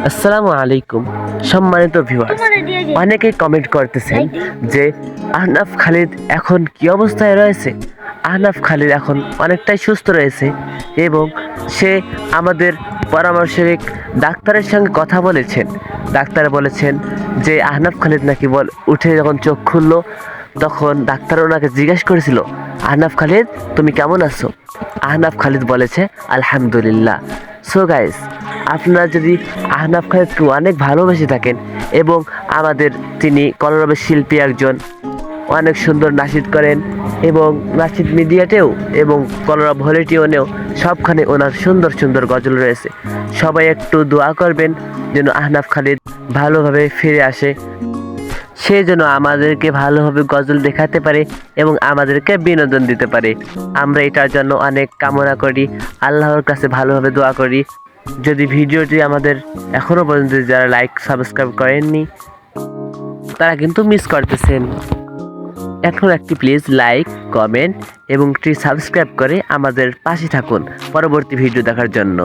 আসসালামু আলাইকুম সম্মানিত ভিউয়ার্স, অনেকেই কমেন্ট করতেছেন যে আহনাফ খালিদ এখন কি অবস্থায় রয়েছে। আহনাফ খালিদ এখন অনেকটাই সুস্থ রয়েছে এবং সে আমাদের পরামর্শক ডাক্তারের সঙ্গে কথা বলেছেন। ডাক্তার বলেছেন যে আহনাফ খালিদ নাকি উঠে যখন চোখ খুললো তখন ডাক্তার ওনাকে জিজ্ঞেস করেছিল, আহনাফ খালিদ তুমি কেমন আছো? আহনাফ খালিদ বলেছে আলহামদুলিল্লাহ। সো গাইস, আপনারা যদি আহনাফ খালিদকে অনেক ভালোবেসে থাকেন এবং তিনি কলরবের শিল্পী একজন, অনেক সুন্দর নাচিত করেন এবং নাচিত মিডিয়াতেও এবং কলরব হলিটিউনেও সবখানে ওনার সুন্দর সুন্দর গজল রয়েছে। সবাই একটু দোয়া করবেন যেন আহনাফ খালিদ ভালোভাবে ফিরে আসে, সে যেন আমাদেরকে ভালোভাবে গজল দেখাতে পারে এবং আমাদেরকে বিনোদন দিতে পারে। আমরা এটার জন্য অনেক কামনা করি, আল্লাহর কাছে ভালোভাবে দোয়া করি। যদি ভিডিওটি আমাদের এখনও পর্যন্ত যারা লাইক সাবস্ক্রাইব করেননি তারা কিন্তু মিস করতেছেন। এখন একটি প্লিজ লাইক, কমেন্ট এবং একটি সাবস্ক্রাইব করে আমাদের পাশে থাকুন পরবর্তী ভিডিও দেখার জন্য।